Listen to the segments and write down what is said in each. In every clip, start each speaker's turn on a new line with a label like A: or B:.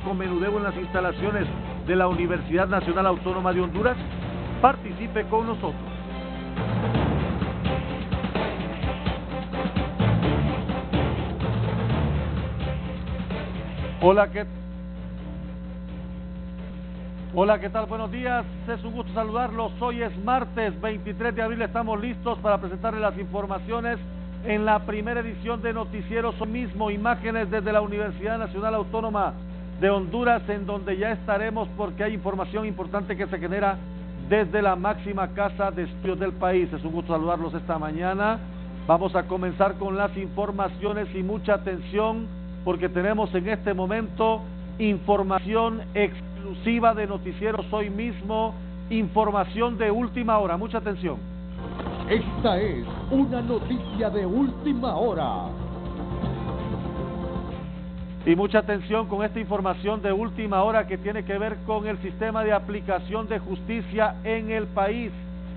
A: con menudeo en las instalaciones de la Universidad Nacional Autónoma de Honduras? Participe con nosotros. Hola, ¿qué tal? Buenos días, es un gusto saludarlos. Hoy es martes 23 de abril, estamos listos para presentarles las informaciones en la primera edición de Noticieros Hoy Mismo. Imágenes desde la Universidad Nacional Autónoma de Honduras, en donde ya estaremos porque hay información importante que se genera desde la máxima casa de estudios del país. Es un gusto saludarlos esta mañana. Vamos a comenzar con las informaciones y mucha atención, porque tenemos en este momento información exclusiva de Noticieros Hoy Mismo, información de última hora. Mucha atención.
B: Esta es una noticia de última hora.
A: Y mucha atención con esta información de última hora que tiene que ver con el sistema de aplicación de justicia en el país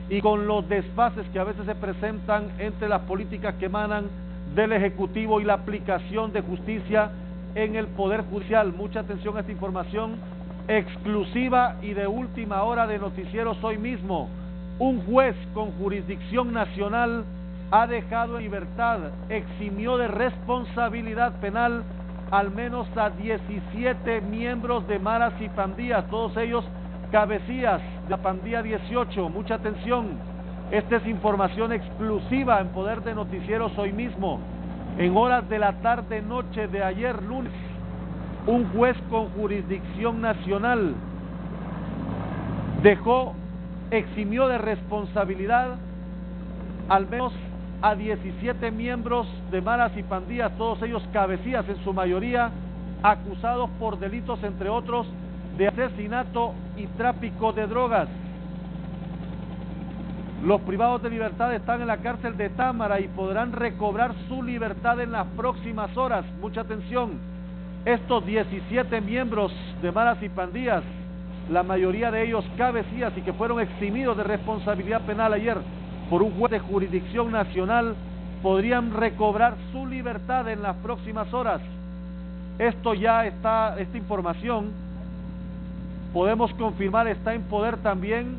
A: y con los desfases que a veces se presentan entre las políticas que emanan del Ejecutivo y la aplicación de justicia en el Poder Judicial. Mucha atención a esta información exclusiva y de última hora de Noticieros Hoy Mismo. Un juez con jurisdicción nacional ha dejado en libertad, eximió de responsabilidad penal al menos a 17 miembros de maras y pandillas, todos ellos cabecillas de la pandilla 18. Mucha atención. Esta es información exclusiva en poder de Noticieros Hoy Mismo. En horas de la tarde-noche de ayer lunes, un juez con jurisdicción nacional eximió de responsabilidad al menos a 17 miembros de maras y pandillas, todos ellos cabecillas en su mayoría, acusados por delitos, entre otros, de asesinato y tráfico de drogas. Los privados de libertad están en la cárcel de Támara y podrán recobrar su libertad en las próximas horas. Mucha atención. Estos 17 miembros de maras y pandillas, la mayoría de ellos cabecillas y que fueron eximidos de responsabilidad penal ayer por un juez de jurisdicción nacional, podrían recobrar su libertad en las próximas horas. Esta información, podemos confirmar, está en poder también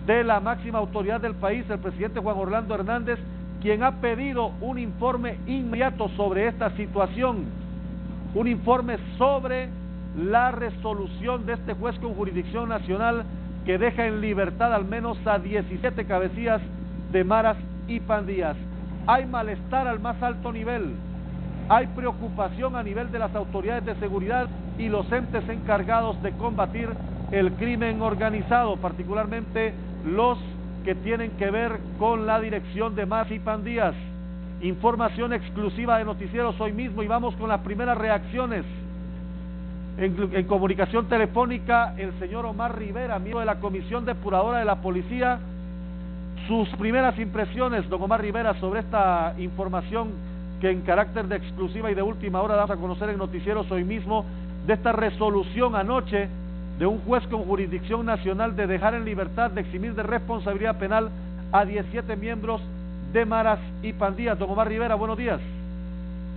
A: de la máxima autoridad del país, el presidente Juan Orlando Hernández, quien ha pedido un informe inmediato sobre esta situación, un informe sobre la resolución de este juez con jurisdicción nacional que deja en libertad al menos a 17 cabecillas de maras y pandillas. Hay malestar al más alto nivel, hay preocupación a nivel de las autoridades de seguridad y los entes encargados de combatir el crimen organizado, particularmente los que tienen que ver con la dirección de maras y pandillas. Información exclusiva de Noticieros Hoy Mismo y vamos con las primeras reacciones. En comunicación telefónica, el señor Omar Rivera, miembro de la Comisión Depuradora de la Policía. Sus primeras impresiones, don Omar Rivera, sobre esta información que en carácter de exclusiva y de última hora damos a conocer en Noticieros Hoy Mismo, de esta resolución anoche de un juez con jurisdicción nacional de dejar en libertad, de eximir de responsabilidad penal a 17 miembros de maras y pandillas. Don Omar Rivera, buenos días.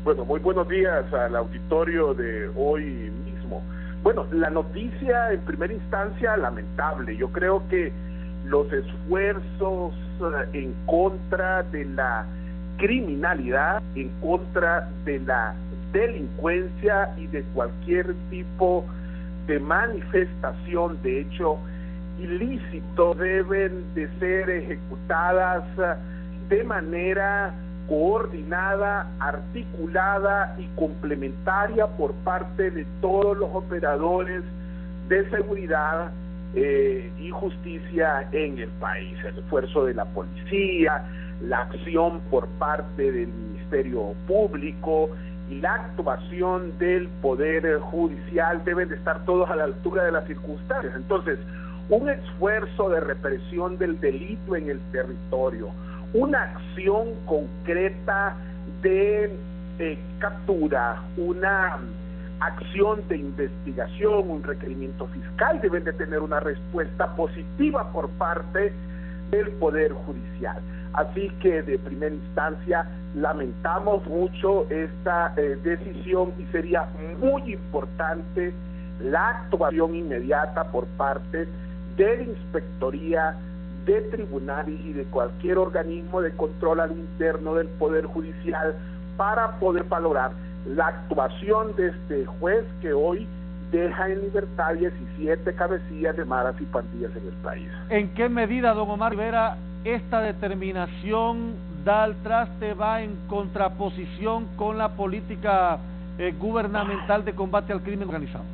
C: Bueno, muy buenos días al auditorio de Hoy Mismo. Bueno, la noticia en primera instancia lamentable. Yo creo que los esfuerzos en contra de la criminalidad, en contra de la delincuencia y de cualquier tipo de manifestación de hecho ilícito deben de ser ejecutadas de manera coordinada, articulada y complementaria por parte de todos los operadores de seguridad y justicia en el país. El esfuerzo de la policía, la acción por parte del Ministerio Público y la actuación del Poder Judicial deben de estar todos a la altura de las circunstancias. Entonces, un esfuerzo de represión del delito en el territorio, una acción concreta de captura, una acción de investigación, un requerimiento fiscal deben de tener una respuesta positiva por parte del Poder Judicial. Así que de primera instancia lamentamos mucho esta decisión y sería muy importante la actuación inmediata por parte de la Inspectoría, de tribunales y de cualquier organismo de control al interno del Poder Judicial para poder valorar la actuación de este juez que hoy deja en libertad 17 cabecillas de maras y pandillas en el país.
A: ¿En qué medida, don Omar Rivera, esta determinación da al traste, va en contraposición con la política gubernamental de combate al crimen organizado?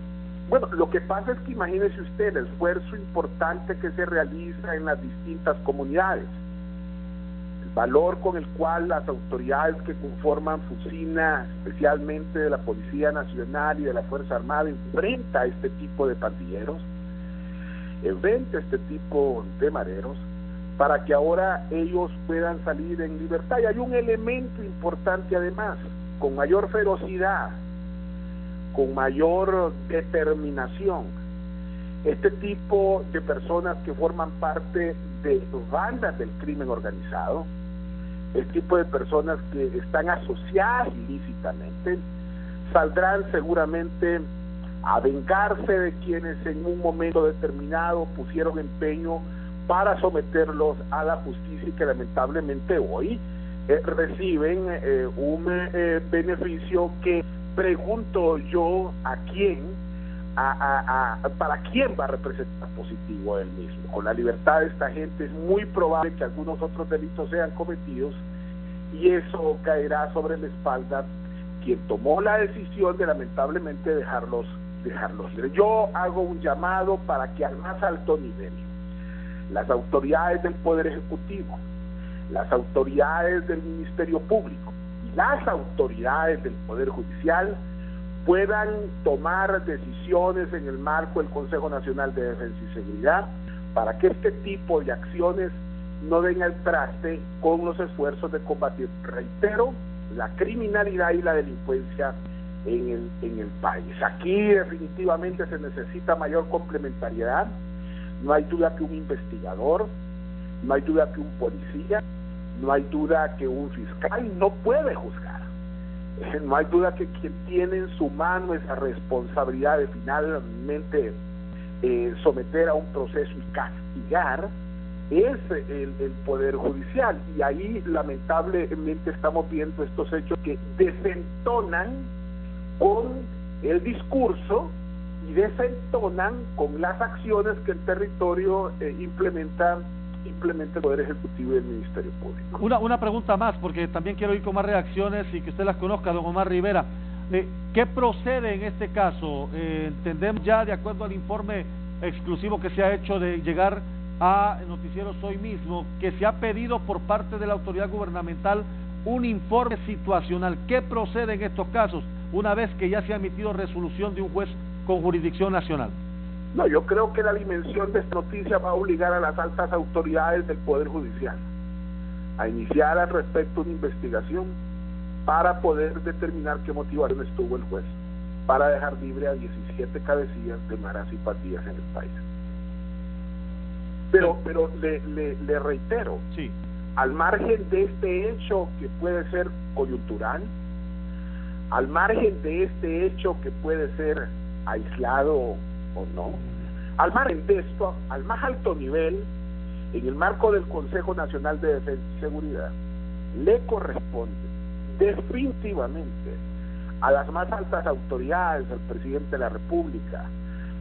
C: Bueno, lo que pasa es que imagínese usted el esfuerzo importante que se realiza en las distintas comunidades, el valor con el cual las autoridades que conforman FUSINA, especialmente de la Policía Nacional y de la Fuerza Armada, enfrenta a este tipo de pandilleros, enfrenta a este tipo de mareros, para que ahora ellos puedan salir en libertad. Y hay un elemento importante además, con mayor ferocidad, con mayor determinación, este tipo de personas que forman parte de bandas del crimen organizado, este tipo de personas que están asociadas ilícitamente, saldrán seguramente a vengarse de quienes en un momento determinado pusieron empeño para someterlos a la justicia y que lamentablemente hoy reciben un beneficio que pregunto yo a quién, para quién va a representar positivo él mismo. Con la libertad de esta gente es muy probable que algunos otros delitos sean cometidos y eso caerá sobre la espalda quien tomó la decisión de lamentablemente dejarlos libres. Yo hago un llamado para que al más alto nivel las autoridades del Poder Ejecutivo, las autoridades del Ministerio Público y las autoridades del Poder Judicial puedan tomar decisiones en el marco del Consejo Nacional de Defensa y Seguridad para que este tipo de acciones no den al traste con los esfuerzos de combatir, reitero, la criminalidad y la delincuencia en el país. Aquí definitivamente se necesita mayor complementariedad. No hay duda que un investigador, no hay duda que un policía, no hay duda que un fiscal no puede juzgar. No hay duda que quien tiene en su mano esa responsabilidad de finalmente someter a un proceso y castigar es el Poder Judicial. Y ahí lamentablemente estamos viendo estos hechos que desentonan con el discurso y desentonan con las acciones que el territorio implementa el Poder Ejecutivo y el Ministerio Público.
A: Una pregunta más, porque también quiero ir con más reacciones y que usted las conozca, don Omar Rivera. ¿Qué procede en este caso? Entendemos ya, de acuerdo al informe exclusivo que se ha hecho de llegar a Noticieros Hoy Mismo, que se ha pedido por parte de la autoridad gubernamental un informe situacional. ¿Qué procede en estos casos, una vez que ya se ha emitido resolución de un juez con jurisdicción nacional?
C: No, yo creo que la dimensión de esta noticia va a obligar a las altas autoridades del Poder Judicial a iniciar al respecto una investigación para poder determinar qué motivaciones tuvo el juez para dejar libre a 17 cabecillas de maras y pandillas en el país. Pero le reitero,
A: sí,
C: al margen de este hecho que puede ser coyuntural, al margen de este hecho que puede ser aislado o no, al margen de esto, al más alto nivel, en el marco del Consejo Nacional de Defensa y Seguridad, le corresponde definitivamente a las más altas autoridades, al presidente de la República,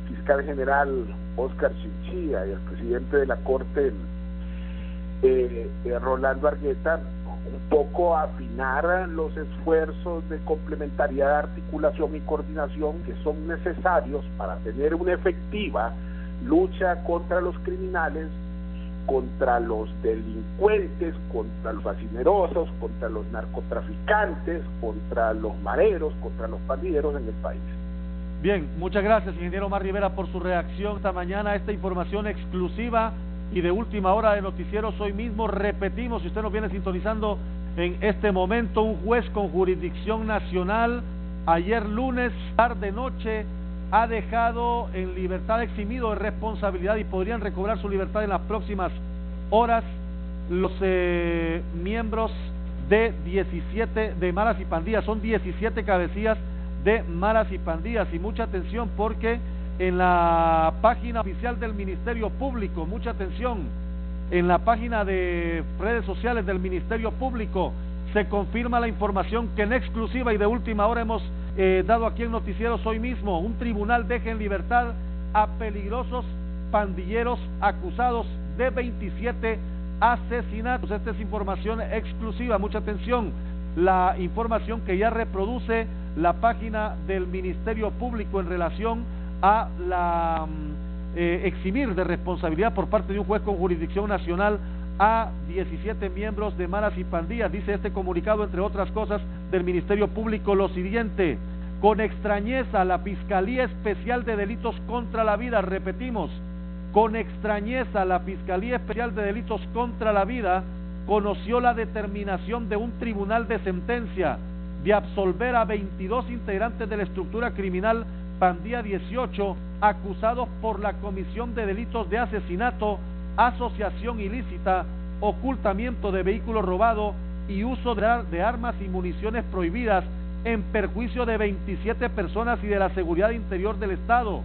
C: fiscal general Óscar Chinchilla y al presidente de la Corte Rolando Argueta, un poco afinar los esfuerzos de complementariedad, articulación y coordinación que son necesarios para tener una efectiva lucha contra los criminales, contra los delincuentes, contra los fascinerosos, contra los narcotraficantes, contra los mareros, contra los pandilleros en el país.
A: Bien, muchas gracias, ingeniero Omar Rivera, por su reacción esta mañana a esta información exclusiva y de última hora de Noticieros Hoy Mismo. Repetimos, si usted nos viene sintonizando en este momento, un juez con jurisdicción nacional ayer lunes, tarde-noche, ha dejado en libertad, eximido de responsabilidad y podrían recobrar su libertad en las próximas horas los miembros de 17 de maras y pandillas. Son 17 cabecillas de maras y pandillas, y mucha atención porque en la página oficial del Ministerio Público, mucha atención, en la página de redes sociales del Ministerio Público se confirma la información que en exclusiva y de última hora hemos dado aquí en Noticieros hoy mismo. Un tribunal deja en libertad a peligrosos pandilleros acusados de 27 asesinatos. Esta es información exclusiva, mucha atención, la información que ya reproduce la página del Ministerio Público en relación a la eximir de responsabilidad por parte de un juez con jurisdicción nacional a 17 miembros de maras y pandillas. Dice este comunicado, entre otras cosas, del Ministerio Público lo siguiente: con extrañeza, la Fiscalía Especial de Delitos contra la Vida, repetimos, con extrañeza, la Fiscalía Especial de Delitos contra la Vida conoció la determinación de un tribunal de sentencia de absolver a 22 integrantes de la estructura criminal Pandilla 18, acusados por la comisión de delitos de asesinato, asociación ilícita, ocultamiento de vehículo robado y uso de armas y municiones prohibidas en perjuicio de 27 personas y de la seguridad interior del Estado.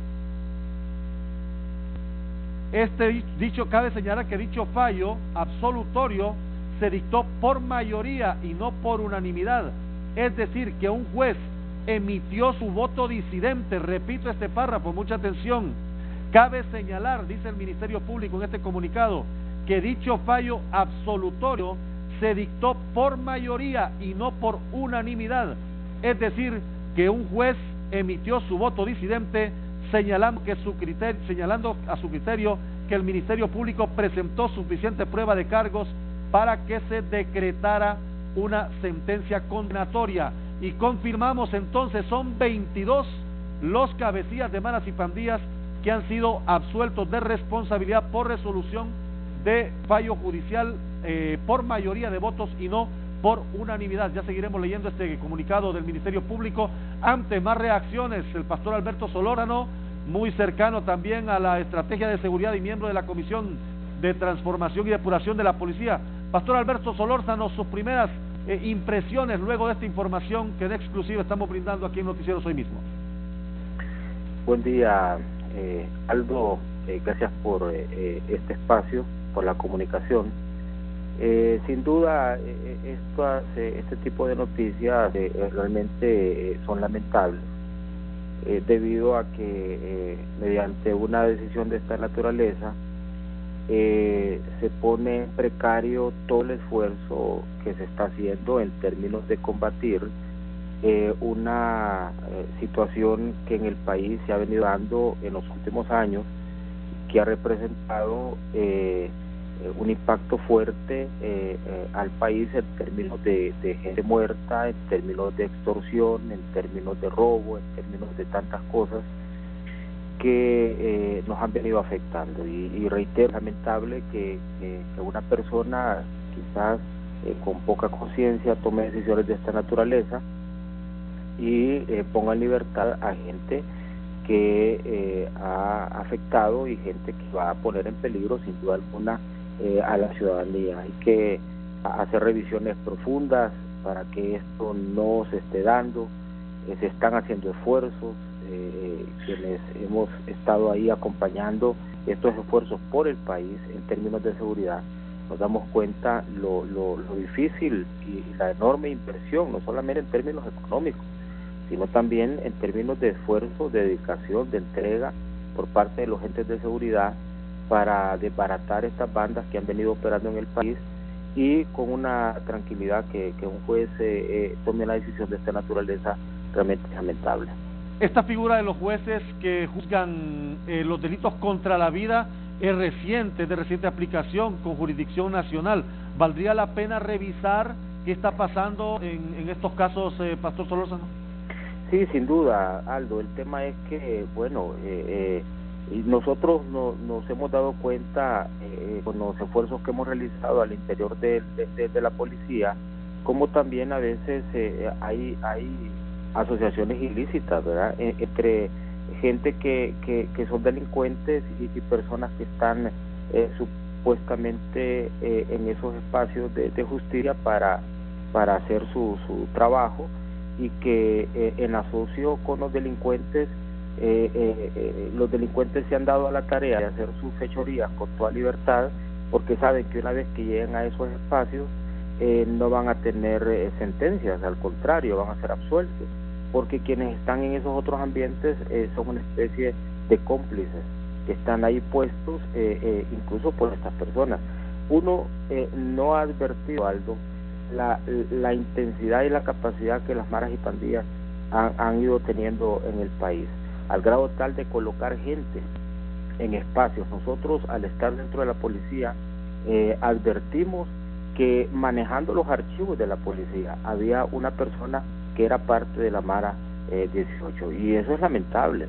A: Cabe señalar que dicho fallo absolutorio se dictó por mayoría y no por unanimidad, es decir, que un juez emitió su voto disidente. Repito este párrafo, mucha atención. Cabe señalar, dice el Ministerio Público en este comunicado, que dicho fallo absolutorio se dictó por mayoría y no por unanimidad, es decir, que un juez emitió su voto disidente señalando a su criterio que el Ministerio Público presentó suficiente prueba de cargos para que se decretara una sentencia condenatoria. Y confirmamos entonces, son 22 los cabecillas de maras y pandillas que han sido absueltos de responsabilidad por resolución de fallo judicial por mayoría de votos y no por unanimidad. Ya seguiremos leyendo este comunicado del Ministerio Público. Ante más reacciones, el pastor Alberto Solórzano, muy cercano también a la estrategia de seguridad y miembro de la Comisión de Transformación y Depuración de la Policía. Pastor Alberto Solórzano, sus primeras impresiones luego de esta información que en exclusiva estamos brindando aquí en Noticieros hoy mismo.
D: Buen día, Aldo, gracias por este espacio, por la comunicación. Sin duda, este tipo de noticias realmente son lamentables, debido a que mediante una decisión de esta naturaleza se pone en precario todo el esfuerzo que se está haciendo en términos de combatir una situación que en el país se ha venido dando en los últimos años, que ha representado un impacto fuerte al país en términos de gente muerta, en términos de extorsión, en términos de robo, en términos de tantas cosas que nos han venido afectando. Y reitero, es lamentable que una persona quizás con poca conciencia tome decisiones de esta naturaleza y ponga en libertad a gente que ha afectado y gente que va a poner en peligro sin duda alguna a la ciudadanía. Hay que hacer revisiones profundas para que esto no se esté dando. Se están haciendo esfuerzos, quienes hemos estado ahí acompañando estos esfuerzos por el país en términos de seguridad, nos damos cuenta lo difícil y la enorme inversión, no solamente en términos económicos, sino también en términos de esfuerzo, de dedicación, de entrega por parte de los entes de seguridad para desbaratar estas bandas que han venido operando en el país, y con una tranquilidad que un juez tome una decisión de esta naturaleza realmente lamentable.
A: Esta figura de los jueces que juzgan los delitos contra la vida es reciente, de reciente aplicación, con jurisdicción nacional. ¿Valdría la pena revisar qué está pasando en estos casos, Pastor Solórzano?
D: Sí, sin duda, Aldo. El tema es que, bueno, nosotros nos hemos dado cuenta con los esfuerzos que hemos realizado al interior de la policía, como también a veces hay asociaciones ilícitas, ¿verdad?, entre gente que son delincuentes y personas que están supuestamente en esos espacios de justicia para hacer su trabajo, y que en asocio con los delincuentes los delincuentes se han dado a la tarea de hacer sus fechorías con toda libertad, porque saben que una vez que lleguen a esos espacios no van a tener sentencias, al contrario, van a ser absueltos, porque quienes están en esos otros ambientes son una especie de cómplices que están ahí puestos incluso por estas personas. Uno no ha advertido, Aldo, la intensidad y la capacidad que las maras y pandillas han ido teniendo en el país, al grado tal de colocar gente en espacios. Nosotros, al estar dentro de la policía, advertimos que manejando los archivos de la policía había una persona que era parte de la Mara 18, y eso es lamentable.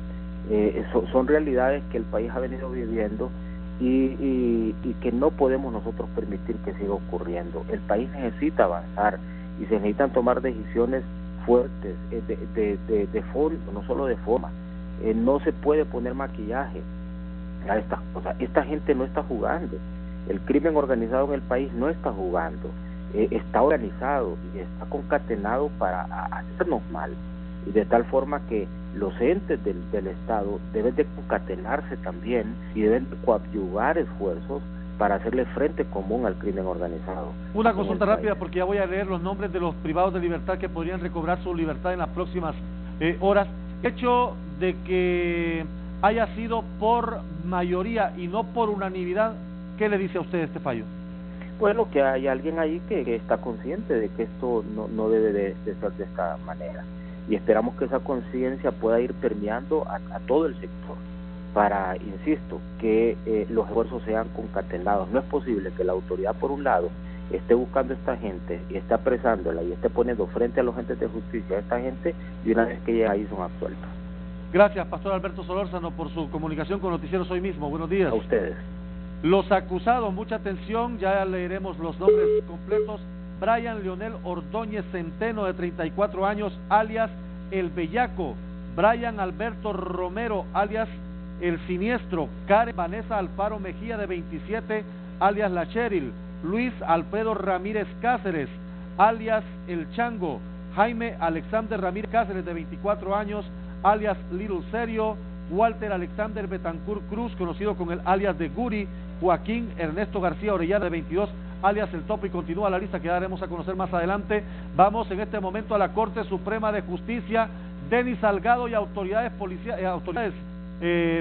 D: Son realidades que el país ha venido viviendo y que no podemos nosotros permitir que siga ocurriendo. El país necesita avanzar y se necesitan tomar decisiones fuertes, de fondo, no solo de forma. No se puede poner maquillaje a estas cosas. Esta gente no está jugando. El crimen organizado en el país no está jugando. Está organizado y está concatenado para hacernos mal, y de tal forma que los entes del Estado deben de concatenarse también y deben de coadyuvar esfuerzos para hacerle frente común al crimen organizado.
A: Una consulta rápida, porque ya voy a leer los nombres de los privados de libertad que podrían recobrar su libertad en las próximas horas. Hecho de que haya sido por mayoría y no por unanimidad, ¿qué le dice a usted este fallo?
D: Bueno, que hay alguien ahí que está consciente de que esto no debe de ser de esta manera, y esperamos que esa conciencia pueda ir permeando a todo el sector para, insisto, que los esfuerzos sean concatenados. No es posible que la autoridad, por un lado, esté buscando a esta gente y esté apresándola y esté poniendo frente a los entes de justicia a esta gente, y una vez que llega ahí son absueltos.
A: Gracias, Pastor Alberto Solórzano, por su comunicación con Noticieros Hoy Mismo. Buenos días.
D: A ustedes.
A: Los acusados, mucha atención, ya leeremos los nombres completos. Brian Leonel Ordóñez Centeno, de 34 años, alias El Bellaco. Brian Alberto Romero, alias El Siniestro. Karen Vanessa Alfaro Mejía, de 27, alias La Cheryl. Luis Alfredo Ramírez Cáceres, alias El Chango. Jaime Alexander Ramírez Cáceres, de 24 años, alias Little Serio. Walter Alexander Betancur Cruz, conocido con el alias de Guri. Joaquín Ernesto García Orellana, de 22, alias El Topo, y continúa la lista que daremos a conocer más adelante. Vamos en este momento a la Corte Suprema de Justicia. Denis Salgado y autoridades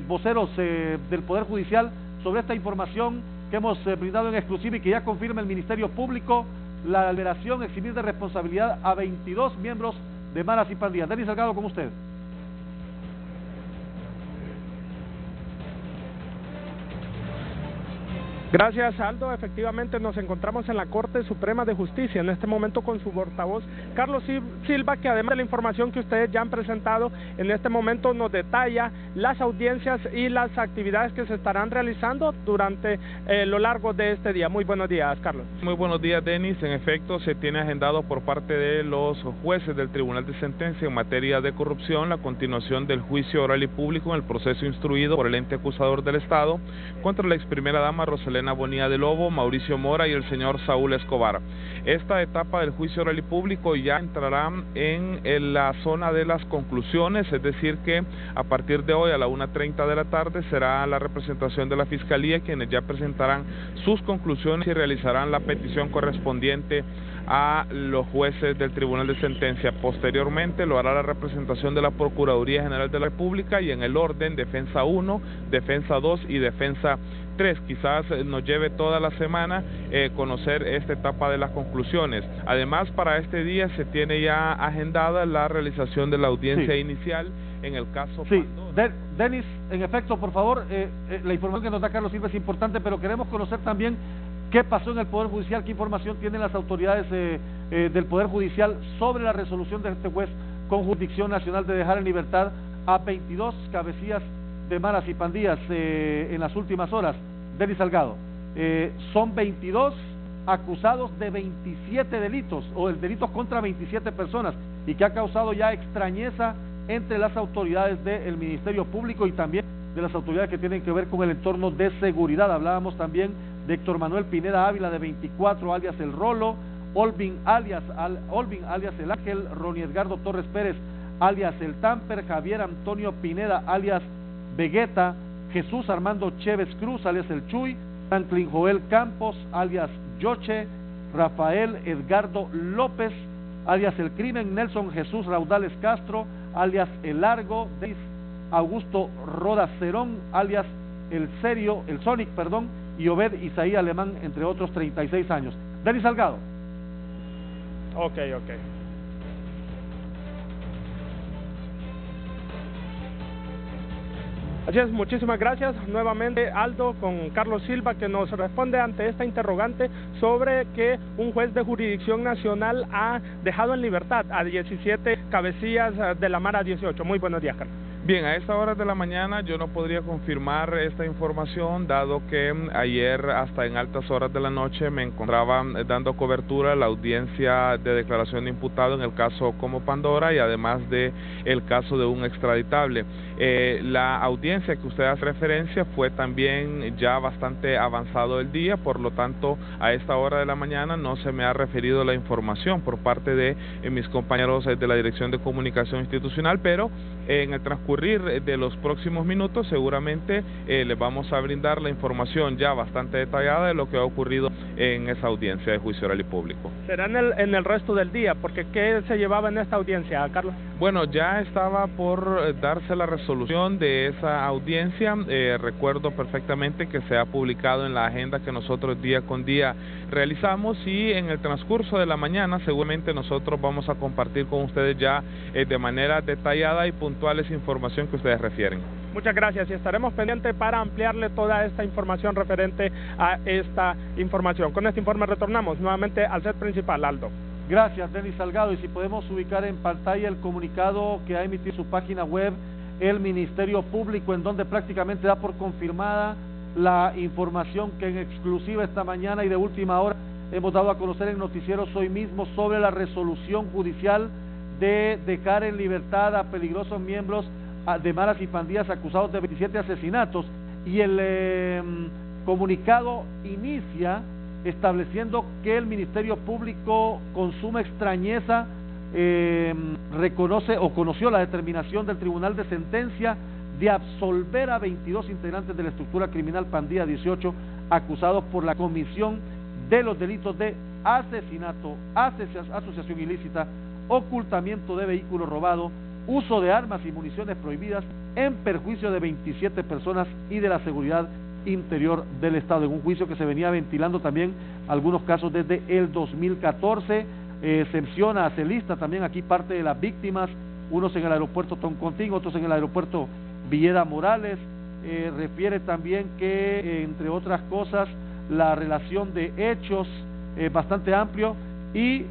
A: voceros del Poder Judicial, sobre esta información que hemos brindado en exclusiva y que ya confirma el Ministerio Público, la liberación, eximir de responsabilidad a 22 miembros de maras y pandillas. Denis Salgado, con usted.
E: Gracias, Aldo. Efectivamente nos encontramos en la Corte Suprema de Justicia, en este momento con su portavoz Carlos Silva, que además de la información que ustedes ya han presentado, en este momento nos detalla las audiencias y las actividades que se estarán realizando durante lo largo de este día. Muy buenos días, Carlos.
F: Muy buenos días, Denis. En efecto, se tiene agendado por parte de los jueces del Tribunal de Sentencia en materia de corrupción la continuación del juicio oral y público en el proceso instruido por el ente acusador del Estado contra la ex primera dama Roselena Bonilla de Lobo, Mauricio Mora y el señor Saúl Escobar. Esta etapa del juicio oral y público ya entrará en la zona de las conclusiones, es decir que a partir de hoy a la 1:30 de la tarde será la representación de la Fiscalía quienes ya presentarán sus conclusiones y realizarán la petición correspondiente a los jueces del Tribunal de Sentencia. Posteriormente lo hará la representación de la Procuraduría General de la República, y en el orden defensa 1, defensa 2 y defensa 3. Quizás nos lleve toda la semana conocer esta etapa de las conclusiones. Además, para este día se tiene ya agendada la realización de la audiencia inicial en el caso Pandora.
A: Denis, en efecto, por favor, la información que nos da Carlos Silva es importante, pero queremos conocer también qué pasó en el Poder Judicial, qué información tienen las autoridades del Poder Judicial sobre la resolución de este juez con jurisdicción nacional de dejar en libertad a 22 cabecillas de maras y pandillas en las últimas horas. Denis Salgado, son 22 acusados de 27 delitos, o el delitos contra 27 personas, y que ha causado ya extrañeza entre las autoridades del Ministerio Público y también de las autoridades que tienen que ver con el entorno de seguridad. Hablábamos también de Héctor Manuel Pineda Ávila, de 24, alias El Rolo, Olvin alias El Ángel, Ronnie Edgardo Torres Pérez, alias El Tamper, Javier Antonio Pineda, alias Vegeta, Jesús Armando Chévez Cruz, alias El Chuy, Franklin Joel Campos, alias Yoche, Rafael Edgardo López, alias El Crimen, Nelson Jesús Raudales Castro, alias El Largo, Deis Augusto Roda Cerón, alias El Sonic, y Obed Isaí Alemán, entre otros, 36 años. Denis Salgado.
E: Ok. Así es, muchísimas gracias nuevamente, Aldo, con Carlos Silva, que nos responde ante esta interrogante sobre que un juez de jurisdicción nacional ha dejado en libertad a 17 cabecillas de la Mara 18. Muy buenos días, Carlos.
F: Bien, a esta hora de la mañana yo no podría confirmar esta información, dado que ayer hasta en altas horas de la noche me encontraba dando cobertura a la audiencia de declaración de imputado en el caso Como Pandora y además de el caso de un extraditable. La audiencia que usted hace referencia fue también ya bastante avanzado el día, por lo tanto a esta hora de la mañana no se me ha referido la información por parte de mis compañeros de la Dirección de Comunicación Institucional, pero en el transcurso de los próximos minutos seguramente les vamos a brindar la información ya bastante detallada de lo que ha ocurrido en esa audiencia de juicio oral y público.
E: ¿Será en el resto del día? Porque ¿qué se llevaba en esta audiencia, Carlos?
F: Bueno, ya estaba por darse la resolución de esa audiencia. Recuerdo perfectamente que se ha publicado en la agenda que nosotros día con día realizamos, y en el transcurso de la mañana seguramente nosotros vamos a compartir con ustedes ya de manera detallada y puntuales información que ustedes refieren.
E: Muchas gracias, y estaremos pendientes para ampliarle toda esta información referente a esta información. Con este informe retornamos nuevamente al set principal, Aldo.
A: Gracias, Denis Salgado, y si podemos ubicar en pantalla el comunicado que ha emitido su página web el Ministerio Público, en donde prácticamente da por confirmada la información que en exclusiva esta mañana y de última hora hemos dado a conocer en noticieros hoy mismo sobre la resolución judicial de dejar en libertad a peligrosos miembros de maras y pandillas acusados de 27 asesinatos, y el comunicado inicia estableciendo que el Ministerio Público, con suma extrañeza, conoció la determinación del Tribunal de Sentencia de absolver a 22 integrantes de la estructura criminal Pandilla 18 acusados por la comisión de los delitos de asesinato, asociación ilícita, ocultamiento de vehículo robado, uso de armas y municiones prohibidas en perjuicio de 27 personas y de la seguridad interior del Estado, en un juicio que se venía ventilando también algunos casos desde el 2014. Se lista también aquí parte de las víctimas, unos en el aeropuerto Toncontín, otros en el aeropuerto Villeda Morales. Refiere también que, entre otras cosas, la relación de hechos bastante amplio, y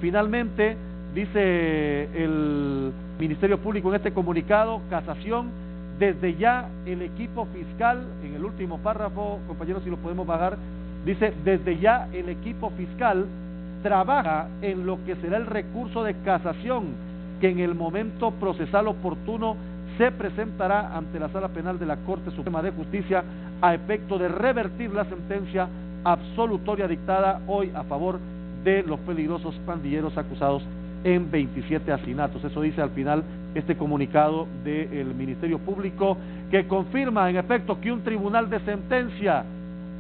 A: finalmente dice el Ministerio Público en este comunicado: casación, desde ya el equipo fiscal, en el último párrafo, compañeros, si lo podemos bajar, dice: desde ya el equipo fiscal trabaja en lo que será el recurso de casación, que en el momento procesal oportuno se presentará ante la Sala Penal de la Corte Suprema de Justicia a efecto de revertir la sentencia absolutoria dictada hoy a favor de los peligrosos pandilleros acusados en 27 asesinatos. Eso dice al final este comunicado del Ministerio Público, que confirma en efecto que un tribunal de sentencia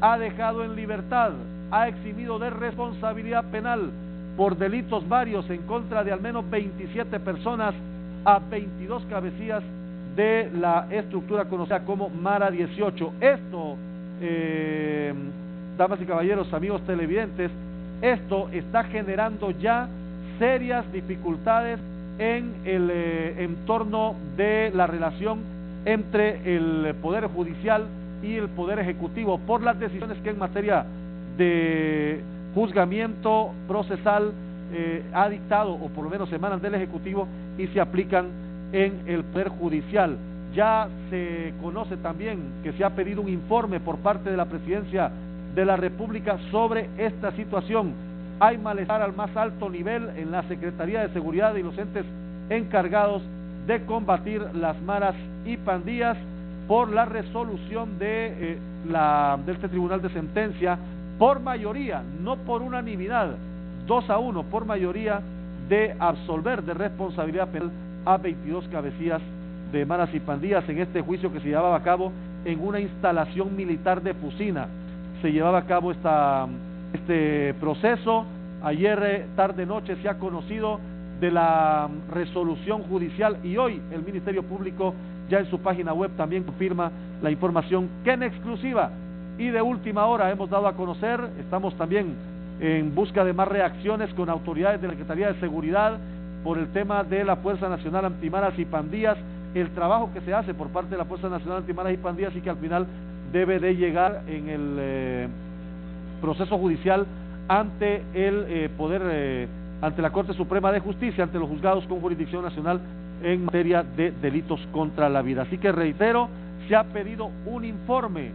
A: ha dejado en libertad, ha eximido de responsabilidad penal por delitos varios en contra de al menos 27 personas a 22 cabecillas de la estructura conocida como Mara 18. Esto, damas y caballeros, amigos televidentes, esto está generando ya serias dificultades en el entorno de la relación entre el Poder Judicial y el Poder Ejecutivo, por las decisiones que en materia de juzgamiento procesal ha dictado, o por lo menos emanan del Ejecutivo y se aplican en el Poder Judicial. Ya se conoce también que se ha pedido un informe por parte de la Presidencia de la República sobre esta situación. Hay malestar al más alto nivel en la Secretaría de Seguridad y los entes encargados de combatir las maras y pandillas por la resolución de este Tribunal de Sentencia por mayoría, no por unanimidad, 2-1 por mayoría, de absolver de responsabilidad penal a 22 cabecillas de maras y pandillas en este juicio que se llevaba a cabo en una instalación militar de Fusina. Se llevaba a cabo este proceso. Ayer tarde noche se ha conocido de la resolución judicial y hoy el Ministerio Público ya en su página web también confirma la información que en exclusiva y de última hora hemos dado a conocer. Estamos también en busca de más reacciones con autoridades de la Secretaría de Seguridad por el tema de la Fuerza Nacional Antimaras y Pandillas, el trabajo que se hace por parte de la Fuerza Nacional Antimaras y Pandillas y que al final debe de llegar en el proceso judicial ante el ante la Corte Suprema de Justicia, ante los juzgados con jurisdicción nacional en materia de delitos contra la vida. Así que reitero, se ha pedido un informe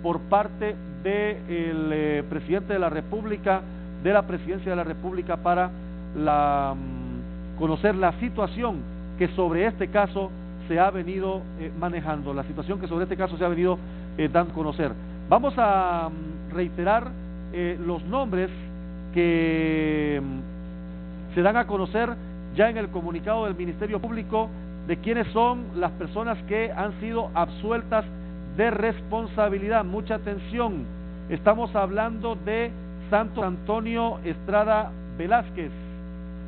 A: por parte del presidente de la República, de la Presidencia de la República, para conocer la situación que sobre este caso se ha venido manejando, la situación que sobre este caso se ha venido dando a conocer. Vamos a reiterar los nombres que se dan a conocer ya en el comunicado del Ministerio Público de quiénes son las personas que han sido absueltas de responsabilidad. Mucha atención, estamos hablando de Santos Antonio Estrada Velázquez,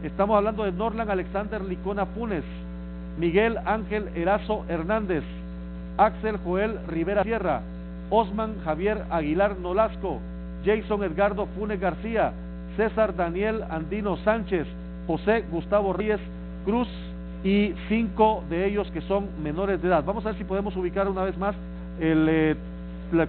A: estamos hablando de Norlan Alexander Licona Funes, Miguel Ángel Erazo Hernández, Axel Joel Rivera Sierra, Osman Javier Aguilar Nolasco, Jason Edgardo Funes García, César Daniel Andino Sánchez, José Gustavo Reyes Cruz y 5 de ellos que son menores de edad. Vamos a ver si podemos ubicar una vez más el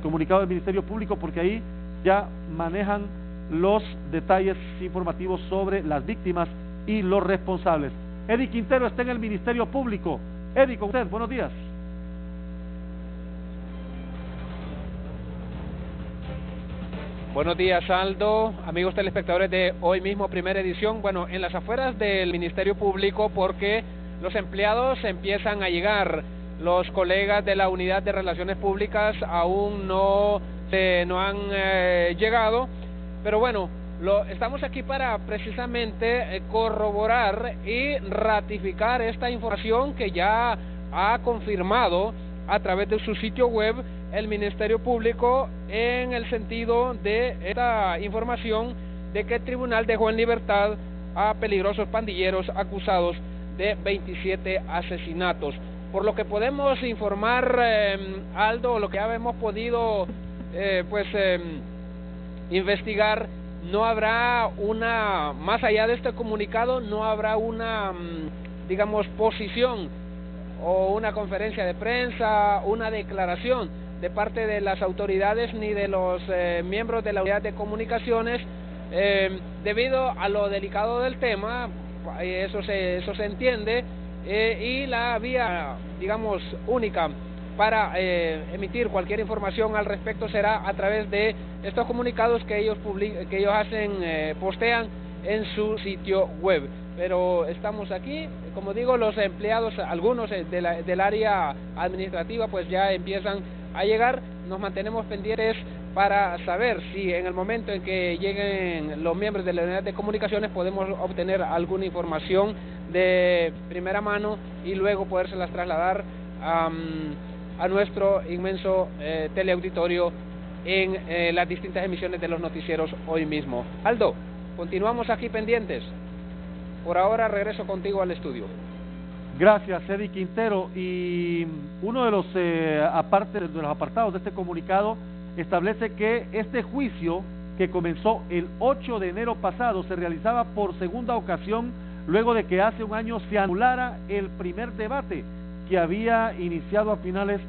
A: comunicado del Ministerio Público, porque ahí ya manejan los detalles informativos sobre las víctimas y los responsables. Eddie Quintero está en el Ministerio Público. Eddie, con usted, buenos días.
G: Buenos días, Aldo, amigos telespectadores de Hoy Mismo, primera edición. Bueno, en las afueras del Ministerio Público, porque los empleados empiezan a llegar. Los colegas de la Unidad de Relaciones Públicas aún no han llegado, pero bueno, estamos aquí para precisamente corroborar y ratificar esta información que ya ha confirmado a través de su sitio web el Ministerio Público, en el sentido de esta información de que el tribunal dejó en libertad a peligrosos pandilleros acusados de 27 asesinatos. Por lo que podemos informar, Aldo, lo que ya hemos podido investigar, no habrá más allá de este comunicado, no habrá una, digamos, posición o una conferencia de prensa, una declaración de parte de las autoridades ni de los miembros de la unidad de comunicaciones, debido a lo delicado del tema. Eso se entiende, y la vía, digamos, única para emitir cualquier información al respecto será a través de estos comunicados que ellos postean en su sitio web. Pero estamos aquí, como digo, los empleados, algunos del área administrativa, pues ya empiezan a llegar. Nos mantenemos pendientes para saber si en el momento en que lleguen los miembros de la unidad de comunicaciones podemos obtener alguna información de primera mano y luego podérselas trasladar a nuestro inmenso teleauditorio en las distintas emisiones de los noticieros Hoy Mismo. Aldo, continuamos aquí pendientes. Por ahora regreso contigo al estudio.
A: Gracias, Eddie Quintero. Y uno de los apartados de este comunicado establece que este juicio, que comenzó el 8 de enero pasado, se realizaba por segunda ocasión luego de que hace un año se anulara el primer debate que había iniciado a finales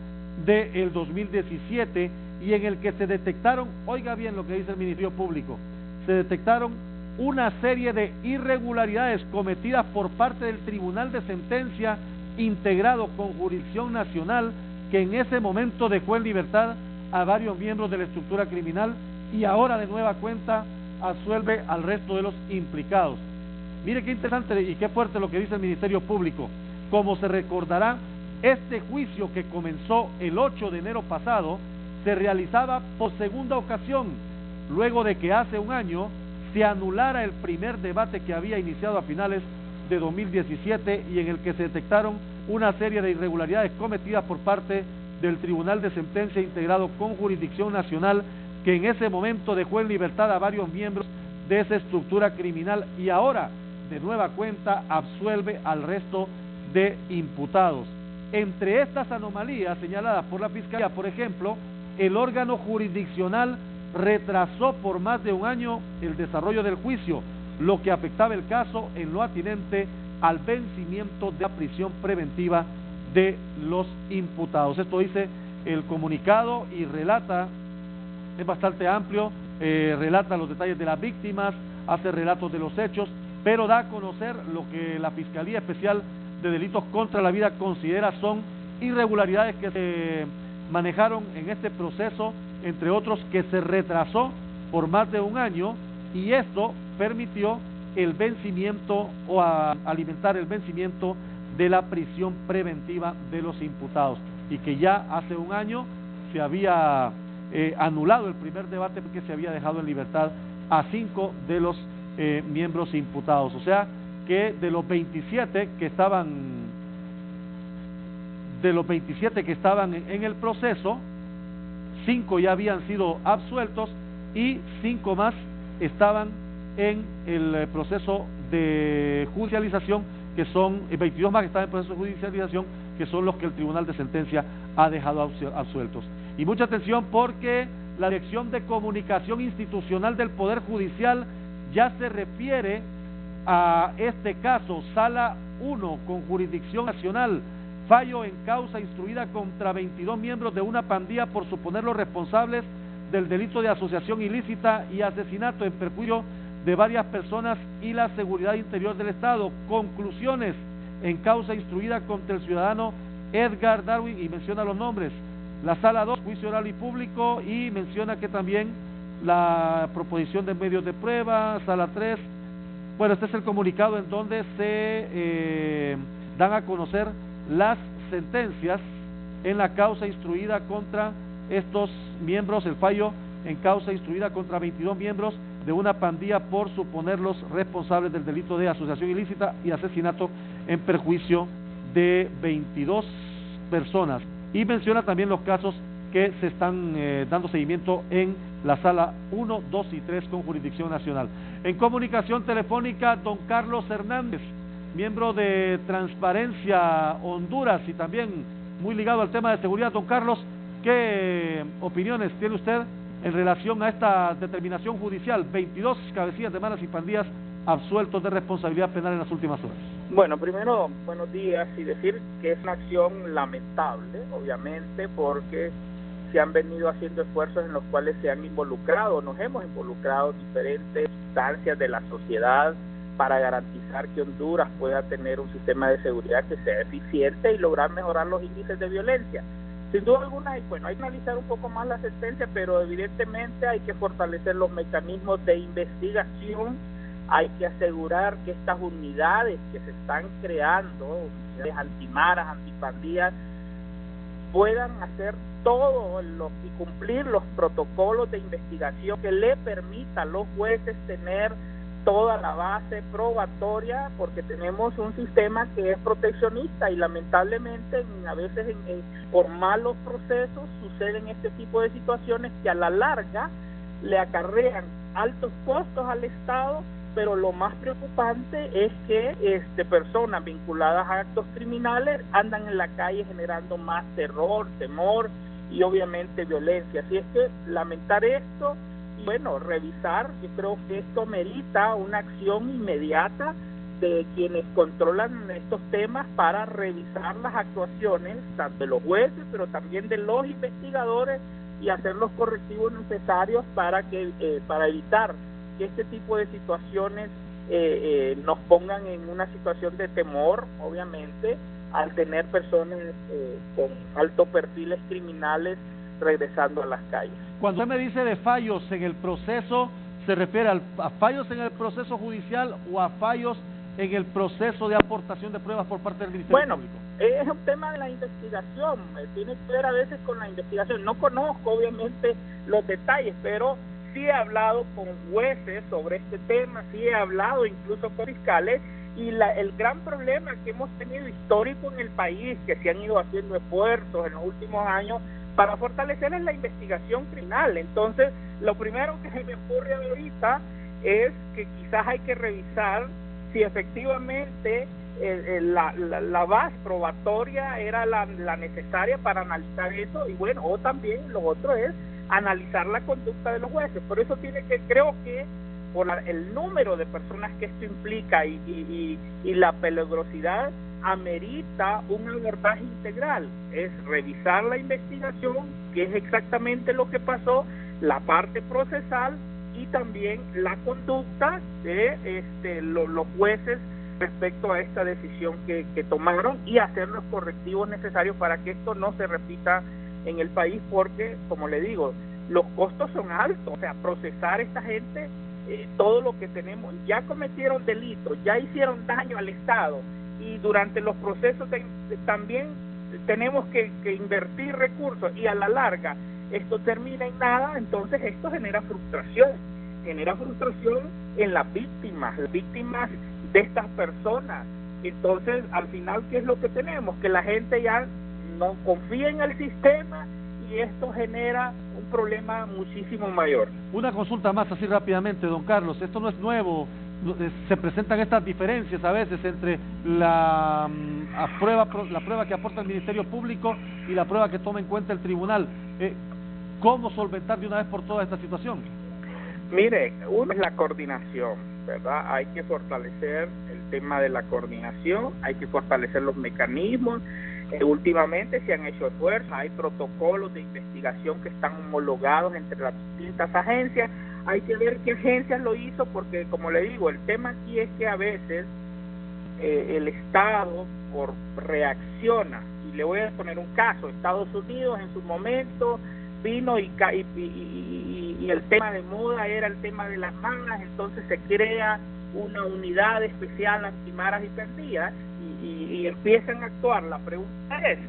A: del 2017 y en el que se detectaron, oiga bien lo que dice el Ministerio Público, se detectaron una serie de irregularidades cometidas por parte del Tribunal de Sentencia integrado con jurisdicción nacional, que en ese momento dejó en libertad a varios miembros de la estructura criminal y ahora de nueva cuenta absuelve al resto de los implicados. Mire qué interesante y qué fuerte lo que dice el Ministerio Público. Como se recordará, este juicio que comenzó el 8 de enero pasado se realizaba por segunda ocasión, luego de que hace un año se anulara el primer debate que había iniciado a finales de 2017 y en el que se detectaron una serie de irregularidades cometidas por parte del Tribunal de Sentencia integrado con jurisdicción nacional, que en ese momento dejó en libertad a varios miembros de esa estructura criminal y ahora, de nueva cuenta, absuelve al resto de imputados. Entre estas anomalías señaladas por la Fiscalía, por ejemplo, el órgano jurisdiccional retrasó por más de un año el desarrollo del juicio, lo que afectaba el caso en lo atinente al vencimiento de la prisión preventiva de los imputados. Esto dice el comunicado y relata, es bastante amplio, relata los detalles de las víctimas, hace relatos de los hechos, pero da a conocer lo que la Fiscalía Especial de Delitos contra la Vida considera son irregularidades que se manejaron en este proceso, entre otros que se retrasó por más de un año, y esto permitió el vencimiento o alimentar el vencimiento de la prisión preventiva de los imputados, y que ya hace un año se había anulado el primer debate porque se había dejado en libertad a 5 de los miembros imputados. O sea que de los 27 que estaban en el proceso, 5 ya habían sido absueltos y 5 más estaban en el proceso de judicialización, que son 22 más que están en el proceso de judicialización, que son los que el Tribunal de Sentencia ha dejado absueltos. Y mucha atención, porque la Dirección de Comunicación Institucional del Poder Judicial ya se refiere a este caso, Sala 1 con jurisdicción nacional, fallo en causa instruida contra 22 miembros de una pandilla por suponerlos responsables del delito de asociación ilícita y asesinato en perjuicio de varias personas y la seguridad interior del Estado. Conclusiones en causa instruida contra el ciudadano Edgar Darwin, y menciona los nombres. La Sala 2, juicio oral y público, y menciona que también la proposición de medios de prueba. Sala 3, bueno, este es el comunicado en donde se dan a conocer las sentencias en la causa instruida contra estos miembros, el fallo en causa instruida contra 22 miembros de una pandilla por suponerlos responsables del delito de asociación ilícita y asesinato en perjuicio de 22 personas. Y menciona también los casos que se están dando seguimiento en la Sala 1, 2 y 3 con jurisdicción nacional. En comunicación telefónica, don Carlos Hernández, miembro de Transparencia Honduras y también muy ligado al tema de seguridad. Don Carlos, ¿qué opiniones tiene usted en relación a esta determinación judicial? 22 cabecillas de maras y pandillas absueltos de responsabilidad penal en las últimas horas.
H: Bueno, primero, buenos días, y decir que es una acción lamentable, obviamente, porque se han venido haciendo esfuerzos en los cuales se han involucrado, nos hemos involucrado diferentes instancias de la sociedad para garantizar que Honduras pueda tener un sistema de seguridad que sea eficiente y lograr mejorar los índices de violencia. Sin duda alguna, bueno, hay que analizar un poco más la sentencia, pero evidentemente hay que fortalecer los mecanismos de investigación, hay que asegurar que estas unidades que se están creando, unidades antimaras, antipandillas, puedan hacer todo y cumplir los protocolos de investigación que le permita a los jueces tener toda la base probatoria, porque tenemos un sistema que es proteccionista y lamentablemente a veces por malos procesos suceden este tipo de situaciones que a la larga le acarrean altos costos al Estado, pero lo más preocupante es que personas vinculadas a actos criminales andan en la calle generando más terror, temor y obviamente violencia. Así es que lamentar esto, bueno, revisar, yo creo que esto merita una acción inmediata de quienes controlan estos temas para revisar las actuaciones, tanto de los jueces, pero también de los investigadores, y hacer los correctivos necesarios para evitar que este tipo de situaciones nos pongan en una situación de temor, obviamente, al tener personas con altos perfiles criminales regresando a las calles.
A: Cuando usted me dice de fallos en el proceso, ¿se refiere a fallos en el proceso judicial o a fallos en el proceso de aportación de pruebas por parte del Ministerio Público?
H: Es un tema de la investigación, tiene que ver a veces con la investigación. No conozco obviamente los detalles, pero sí he hablado con jueces sobre este tema, sí he hablado incluso con fiscales, Y el gran problema que hemos tenido histórico en el país, que se han ido haciendo esfuerzos en los últimos años para fortalecer, es la investigación criminal. Entonces, lo primero que se me ocurre ahorita es que quizás hay que revisar si efectivamente la base probatoria era la necesaria para analizar eso, y bueno, o también lo otro es analizar la conducta de los jueces. Por eso creo que por el número de personas que esto implica y la peligrosidad, amerita un abordaje integral, es revisar la investigación, qué es exactamente lo que pasó, la parte procesal y también la conducta de los jueces respecto a esta decisión que tomaron, y hacer los correctivos necesarios para que esto no se repita en el país, porque, como le digo, los costos son altos. O sea, procesar a esta gente, todo lo que tenemos, ya cometieron delitos, ya hicieron daño al Estado, y durante los procesos también tenemos que invertir recursos, y a la larga esto termina en nada. Entonces esto genera frustración en las víctimas de estas personas. Entonces, al final, ¿qué es lo que tenemos? Que la gente ya no confía en el sistema, y esto genera un problema muchísimo mayor.
A: Una consulta más, así rápidamente, don Carlos. Esto no es nuevo. Se presentan estas diferencias a veces entre la prueba que aporta el Ministerio Público y la prueba que toma en cuenta el tribunal. ¿Cómo solventar de una vez por todas esta situación?
H: Mire, uno es la coordinación, ¿verdad? Hay que fortalecer el tema de la coordinación, hay que fortalecer los mecanismos. Últimamente se han hecho esfuerzos, hay protocolos de investigación que están homologados entre las distintas agencias. Hay que ver qué agencias lo hizo, porque, como le digo, el tema aquí es que a veces el Estado reacciona. Y le voy a poner un caso: Estados Unidos en su momento vino y el tema de moda era el tema de las maras, entonces se crea una unidad especial antimaras y pandillas, y empiezan a actuar. La pregunta es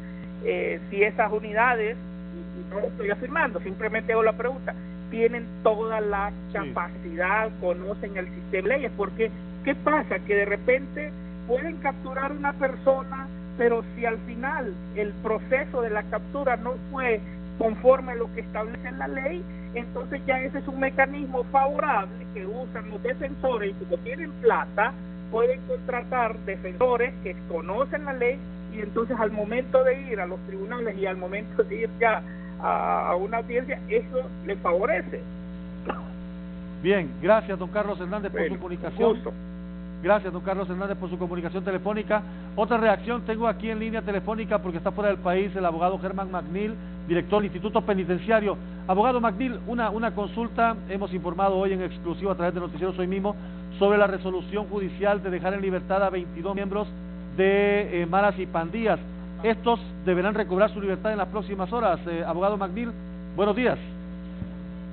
H: si esas unidades, y no lo estoy afirmando, simplemente hago la pregunta, tienen toda la capacidad, conocen el sistema de leyes, porque ¿qué pasa? Que de repente pueden capturar a una persona, pero si al final el proceso de la captura no fue conforme a lo que establece la ley, entonces ya ese es un mecanismo favorable que usan los defensores, y como tienen plata, pueden contratar defensores que conocen la ley, y entonces al momento de ir a los tribunales y al momento de ir ya a una audiencia, eso le favorece.
A: Bien, gracias don Carlos Hernández por su comunicación.
H: Justo.
A: Gracias don Carlos Hernández por su comunicación telefónica. Otra reacción tengo aquí en línea telefónica, porque está fuera del país, el abogado Germán McNeil, director del Instituto Penitenciario. Abogado McNeil, una consulta. Hemos informado hoy en exclusiva a través de Noticieros Hoy Mismo sobre la resolución judicial de dejar en libertad a 22 miembros de maras y pandillas. Estos deberán recobrar su libertad en las próximas horas. Abogado McNeil, buenos días.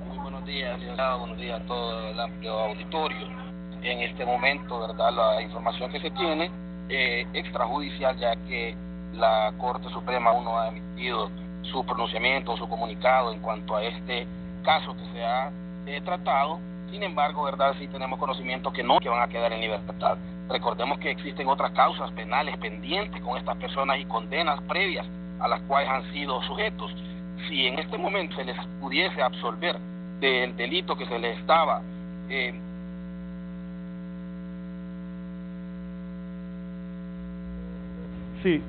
I: Muy buenos días, licenciado. Buenos días a todo el amplio auditorio. En este momento, ¿verdad?, la información que se tiene extrajudicial, ya que la Corte Suprema aún no ha emitido su pronunciamiento, su comunicado en cuanto a este caso que se ha tratado. Sin embargo, ¿verdad?, sí tenemos conocimiento que van a quedar en libertad. Recordemos que existen otras causas penales pendientes con estas personas y condenas previas a las cuales han sido sujetos. Si en este momento se les pudiese absolver del delito que se les estaba
A: Sí,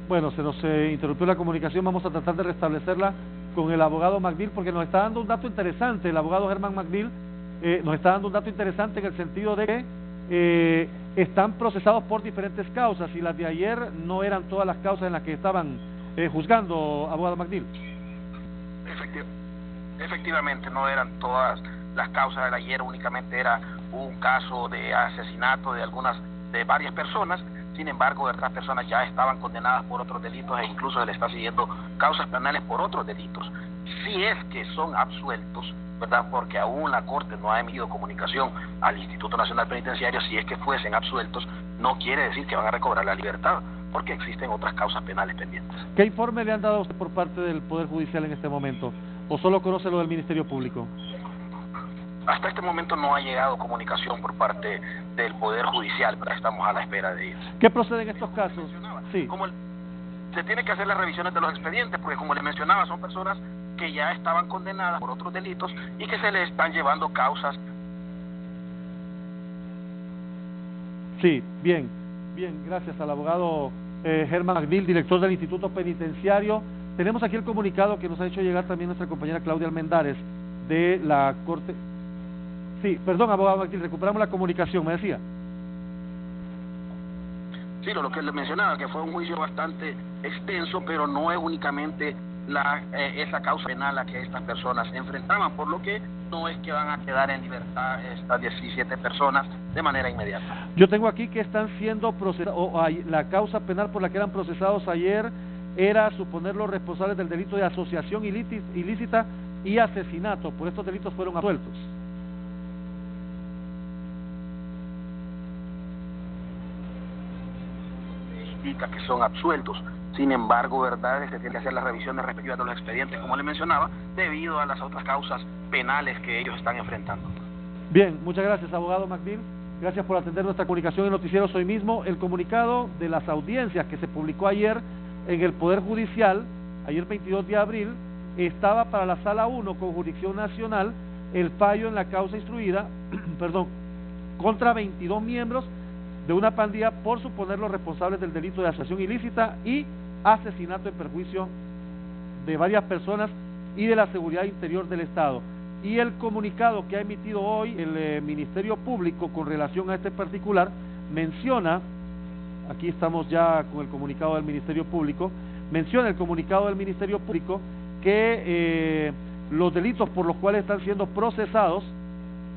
A: bueno, se nos interrumpió la comunicación. Vamos a tratar de restablecerla con el abogado McNeil, porque nos está dando un dato interesante. El abogado Germán McNeil nos está dando un dato interesante en el sentido de que están procesados por diferentes causas, y las de ayer no eran todas las causas en las que estaban juzgando, abogado McNeil.
I: Efectivamente, no eran todas las causas de ayer, únicamente era un caso de asesinato de varias personas. Sin embargo, estas personas ya estaban condenadas por otros delitos, e incluso se les está siguiendo causas penales por otros delitos. Si es que son absueltos, ¿verdad?, porque aún la Corte no ha emitido comunicación al Instituto Nacional Penitenciario, si es que fuesen absueltos, no quiere decir que van a recobrar la libertad, porque existen otras causas penales pendientes.
A: ¿Qué informe le han dado a usted por parte del Poder Judicial en este momento? ¿O solo conoce lo del Ministerio Público?
I: hasta este momento no ha llegado comunicación por parte del Poder Judicial, pero estamos a la espera de ellos.
A: ¿Qué procede en estos casos? Sí.
I: Se tiene que hacer las revisiones de los expedientes, porque como les mencionaba, son personas que ya estaban condenadas por otros delitos y que se les están llevando causas.
A: Sí, bien, gracias al abogado Germán Magdil, director del Instituto Penitenciario. Tenemos aquí el comunicado que nos ha hecho llegar también nuestra compañera Claudia Almendares de la Corte. Sí, perdón, abogado Magdil, recuperamos la comunicación, me decía.
I: Sí, lo que les mencionaba, que fue un juicio bastante extenso, pero no es únicamente esa causa penal a que estas personas enfrentaban, por lo que no es que van a quedar en libertad estas 17 personas de manera inmediata.
A: Yo tengo aquí que están siendo procesados, la causa penal por la que eran procesados ayer era suponer los responsables del delito de asociación ilícita y asesinato. Por estos delitos fueron absueltos.
I: Que son absueltos. Sin embargo, verdad es que tienen que hacer las revisiones respectivas de los expedientes, como les mencionaba, debido a las otras causas penales que ellos están enfrentando.
A: Bien, muchas gracias, abogado Magdil. Gracias por atender nuestra comunicación en Noticieros Hoy Mismo. El comunicado de las audiencias que se publicó ayer en el Poder Judicial, ayer 22 de abril, estaba para la Sala 1 con jurisdicción nacional el fallo en la causa instruida, contra 22 miembros de una pandilla por suponer los responsables del delito de asociación ilícita y asesinato en perjuicio de varias personas y de la seguridad interior del Estado. Y el comunicado que ha emitido hoy el Ministerio Público con relación a este particular menciona, aquí estamos ya con el comunicado del Ministerio Público, menciona el comunicado del Ministerio Público que los delitos por los cuales están siendo procesados,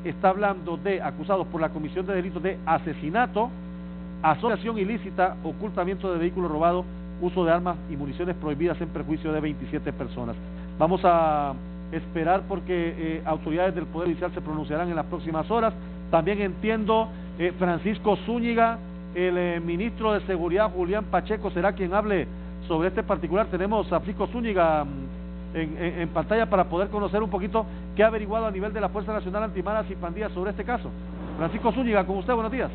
A: está hablando de acusados por la comisión de delitos de asesinato, asociación ilícita, ocultamiento de vehículos robados, uso de armas y municiones prohibidas en perjuicio de 27 personas. Vamos a esperar porque autoridades del Poder Judicial se pronunciarán en las próximas horas. También entiendo Francisco Zúñiga, el ministro de Seguridad Julián Pacheco será quien hable sobre este particular. Tenemos a Francisco Zúñiga en pantalla para poder conocer un poquito qué ha averiguado a nivel de la Fuerza Nacional Antimaras y Pandillas sobre este caso. Francisco Zúñiga, con usted, buenos días.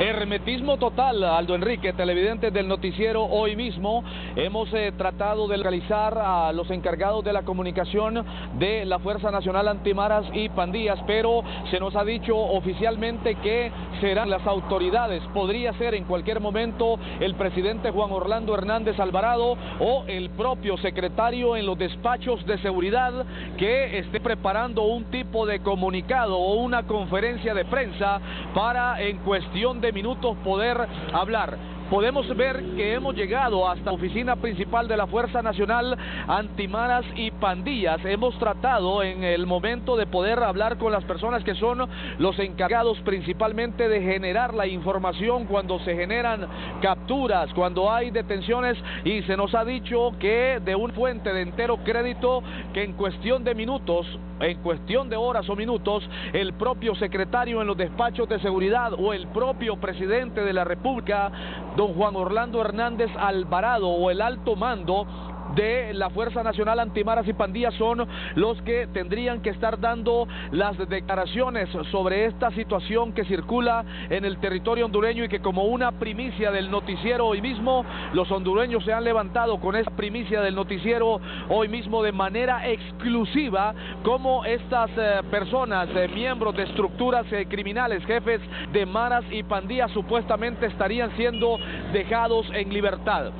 J: Hermetismo total, Aldo Enrique, televidentes del noticiero Hoy Mismo. Hemos tratado de localizar a los encargados de la comunicación de la Fuerza Nacional Antimaras y Pandillas, pero se nos ha dicho oficialmente que serán las autoridades. Podría ser en cualquier momento el presidente Juan Orlando Hernández Alvarado o el propio secretario en los despachos de seguridad que esté preparando un tipo de comunicado o una conferencia de prensa para en cuestión de minutos poder hablar. Podemos ver que hemos llegado hasta la oficina principal de la Fuerza Nacional Antimaras y Pandillas. Hemos tratado en el momento de poder hablar con las personas que son los encargados principalmente de generar la información cuando se generan capturas, cuando hay detenciones, y se nos ha dicho que de una fuente de entero crédito que en cuestión de minutos, en cuestión de horas o minutos, el propio secretario en los despachos de seguridad o el propio presidente de la República, don Juan Orlando Hernández Alvarado, o el alto mando de la Fuerza Nacional Antimaras y Pandillas, son los que tendrían que estar dando las declaraciones sobre esta situación que circula en el territorio hondureño, y que como una primicia del noticiero Hoy Mismo, los hondureños se han levantado con esa primicia del noticiero Hoy Mismo de manera exclusiva, como estas personas, miembros de estructuras criminales, jefes de maras y pandillas, supuestamente estarían siendo dejados en libertad.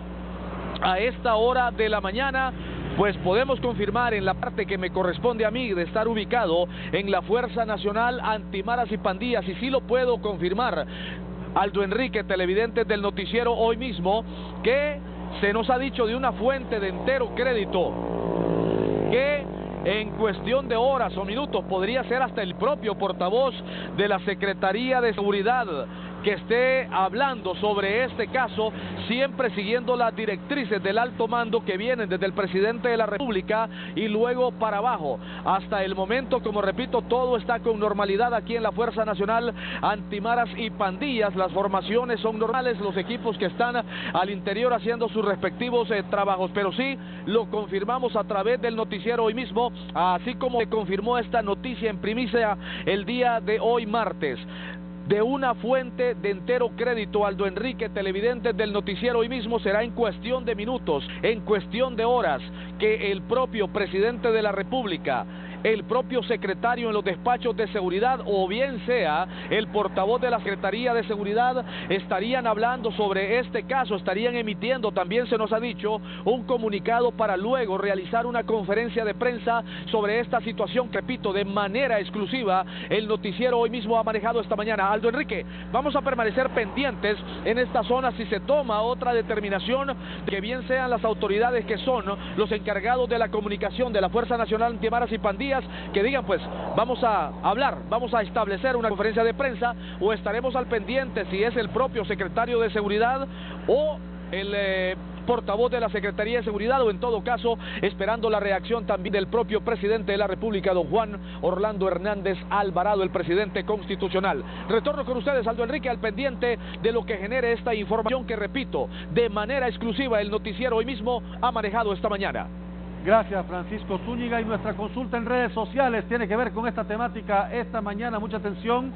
J: A esta hora de la mañana, pues podemos confirmar en la parte que me corresponde a mí de estar ubicado en la Fuerza Nacional Antimaras y Pandillas, y sí lo puedo confirmar, Aldo Enrique, televidentes del noticiero Hoy Mismo, que se nos ha dicho de una fuente de entero crédito que en cuestión de horas o minutos podría ser hasta el propio portavoz de la Secretaría de Seguridad que esté hablando sobre este caso, siempre siguiendo las directrices del alto mando que vienen desde el presidente de la República y luego para abajo. Hasta el momento, como repito, todo está con normalidad aquí en la Fuerza Nacional Antimaras y Pandillas. Las formaciones son normales, los equipos que están al interior haciendo sus respectivos trabajos, pero sí lo confirmamos a través del noticiero hoy mismo, así como se confirmó esta noticia en primicia el día de hoy martes. De una fuente de entero crédito, Aldo Enrique, televidentes del noticiero hoy mismo, será en cuestión de minutos, en cuestión de horas, que el propio presidente de la República, el propio secretario en los despachos de seguridad, o bien sea el portavoz de la Secretaría de Seguridad, estarían hablando sobre este caso, estarían emitiendo, también se nos ha dicho, un comunicado para luego realizar una conferencia de prensa sobre esta situación. Repito, de manera exclusiva, el noticiero hoy mismo ha manejado esta mañana. Aldo Enrique, vamos a permanecer pendientes en esta zona si se toma otra determinación, que bien sean las autoridades que son los encargados de la comunicación de la Fuerza Nacional Antimaras y Pandillas, que digan pues vamos a hablar, vamos a establecer una conferencia de prensa, o estaremos al pendiente si es el propio secretario de Seguridad o el portavoz de la Secretaría de Seguridad, o en todo caso esperando la reacción también del propio presidente de la República, don Juan Orlando Hernández Alvarado, el presidente constitucional. Retorno con ustedes, Aldo Enrique, al pendiente de lo que genere esta información que, repito, de manera exclusiva el noticiero hoy mismo ha manejado esta mañana.
A: Gracias, Francisco Zúñiga. Y nuestra consulta en redes sociales tiene que ver con esta temática esta mañana. Mucha atención.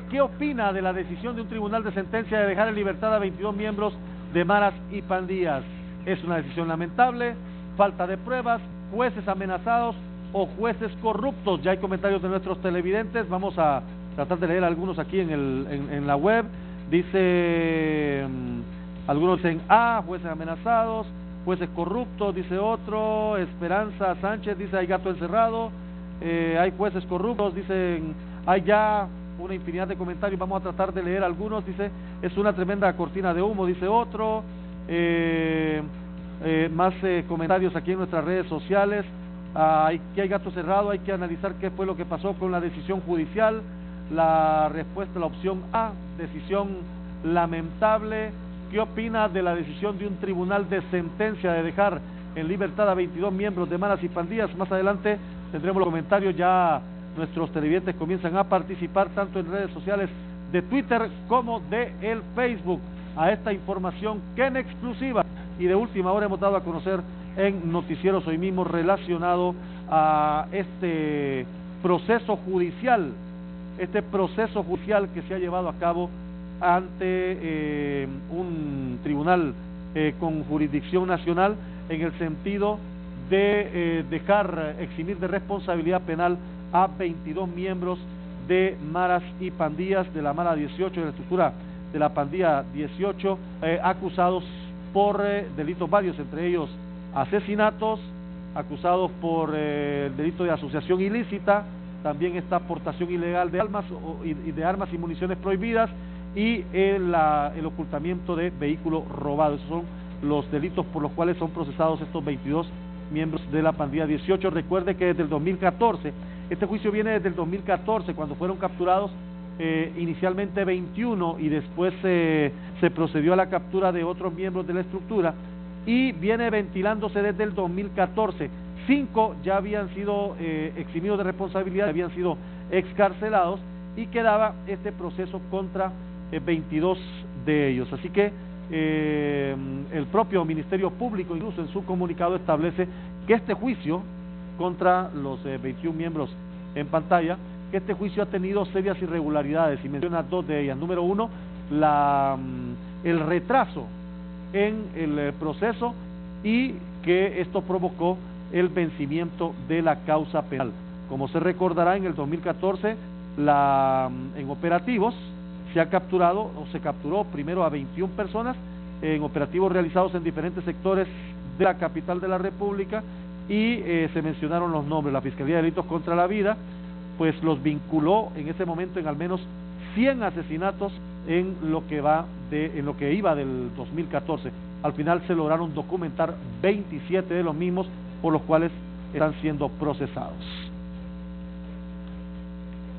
A: ¿Qué opina de la decisión de un tribunal de sentencia de dejar en libertad a 22 miembros de maras y pandillas? ¿Es una decisión lamentable? ¿Falta de pruebas? ¿Jueces amenazados o jueces corruptos? Ya hay comentarios de nuestros televidentes. Vamos a tratar de leer algunos aquí en la web. Dice, algunos dicen jueces amenazados, jueces corruptos, dice otro. Esperanza Sánchez dice, hay gato encerrado, hay jueces corruptos, dicen, hay ya una infinidad de comentarios. Vamos a tratar de leer algunos. Dice, es una tremenda cortina de humo, dice otro. Más comentarios aquí en nuestras redes sociales. Aquí hay gato cerrado, hay que analizar qué fue lo que pasó con la decisión judicial. La respuesta, la opción A, decisión lamentable. ¿Qué opina de la decisión de un tribunal de sentencia de dejar en libertad a 22 miembros de maras y pandillas? Más adelante tendremos los comentarios. Ya nuestros televidentes comienzan a participar tanto en redes sociales de Twitter como de el Facebook a esta información que en exclusiva y de última hora hemos dado a conocer en noticieros hoy mismo relacionado a este proceso judicial que se ha llevado a cabo ante un tribunal con jurisdicción nacional, en el sentido de eximir de responsabilidad penal a 22 miembros de maras y pandillas, de la Mara 18, de la estructura de la pandilla 18, acusados por delitos varios, entre ellos asesinatos, acusados por el delito de asociación ilícita, también está aportación ilegal de armas y municiones prohibidas, y el ocultamiento de vehículos robados. Esos son los delitos por los cuales son procesados estos 22 miembros de la pandilla 18. Recuerde que desde el 2014, este juicio viene desde el 2014, cuando fueron capturados inicialmente 21 y después se procedió a la captura de otros miembros de la estructura, y viene ventilándose desde el 2014. 5 ya habían sido eximidos de responsabilidad, habían sido excarcelados, y quedaba este proceso contra 22 de ellos. Así que el propio Ministerio Público, incluso en su comunicado, establece que este juicio contra los 21 miembros en pantalla, que este juicio ha tenido serias irregularidades, y menciona 2 de ellas. Número 1, el retraso en el proceso, y que esto provocó el vencimiento de la causa penal. Como se recordará, en el 2014, en operativos se capturó primero a 21 personas en operativos realizados en diferentes sectores de la capital de la República, y se mencionaron los nombres. La Fiscalía de Delitos contra la Vida pues los vinculó en ese momento en al menos 100 asesinatos en lo que iba del 2014. Al final se lograron documentar 27 de los mismos, por los cuales están siendo procesados.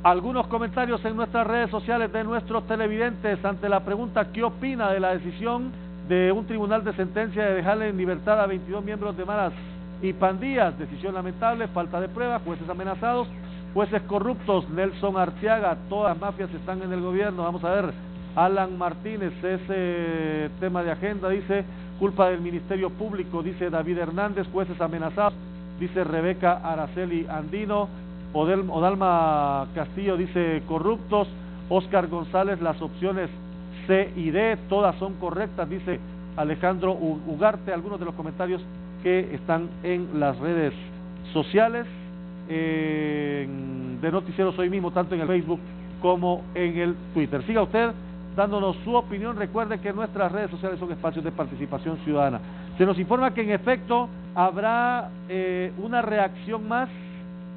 A: Algunos comentarios en nuestras redes sociales de nuestros televidentes ante la pregunta ¿qué opina de la decisión de un tribunal de sentencia de dejarle en libertad a 22 miembros de maras y pandillas? Decisión lamentable, falta de pruebas, jueces amenazados, jueces corruptos. Nelson Arteaga, todas las mafias están en el gobierno. Vamos a ver, Alan Martínez, ese tema de agenda, dice, culpa del Ministerio Público, dice David Hernández, jueces amenazados, dice Rebeca Araceli Andino. Odalma Castillo dice corruptos. Oscar González, las opciones C y D, todas son correctas, dice Alejandro Ugarte. Algunos de los comentarios que están en las redes sociales de Noticieros Hoy Mismo, tanto en el Facebook como en el Twitter. Siga usted dándonos su opinión. Recuerde que nuestras redes sociales son espacios de participación ciudadana. Se nos informa que en efecto habrá una reacción más,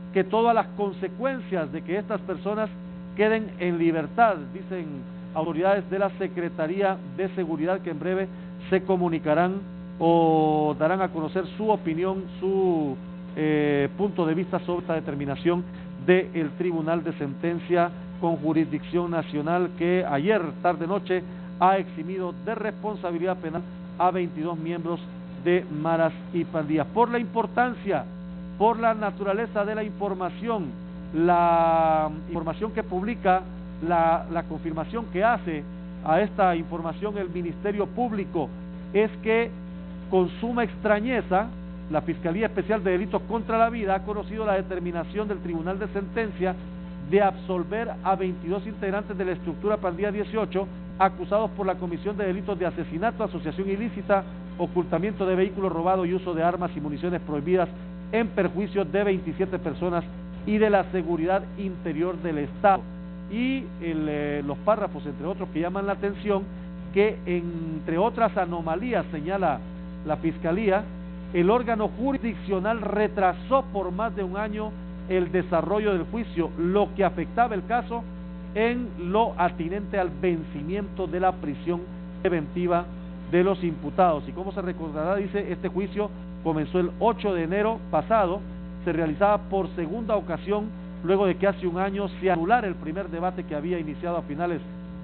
A: que todas las consecuencias de que estas personas queden en libertad, dicen autoridades de la Secretaría de Seguridad, que en breve se comunicarán o darán a conocer su opinión, su punto de vista sobre esta determinación del Tribunal de Sentencia con Jurisdicción Nacional, que ayer tarde-noche ha eximido de responsabilidad penal a 22 miembros de maras y pandillas. Por la importancia, por la naturaleza de la información que publica, la confirmación que hace a esta información el Ministerio Público, es que con suma extrañeza la Fiscalía Especial de Delitos contra la Vida ha conocido la determinación del Tribunal de Sentencia de absolver a 22 integrantes de la estructura Pandilla 18 acusados por la comisión de delitos de asesinato, asociación ilícita, ocultamiento de vehículos robados y uso de armas y municiones prohibidas en perjuicio de 27 personas y de la seguridad interior del Estado. Y los párrafos, entre otros, que llaman la atención, que entre otras anomalías, señala la Fiscalía, el órgano jurisdiccional retrasó por más de un año el desarrollo del juicio, lo que afectaba el caso en lo atinente al vencimiento de la prisión preventiva de los imputados. Y como se recordará, dice, este juicio comenzó el 8 de enero pasado, se realizaba por segunda ocasión luego de que hace un año se anulara el primer debate que había iniciado a finales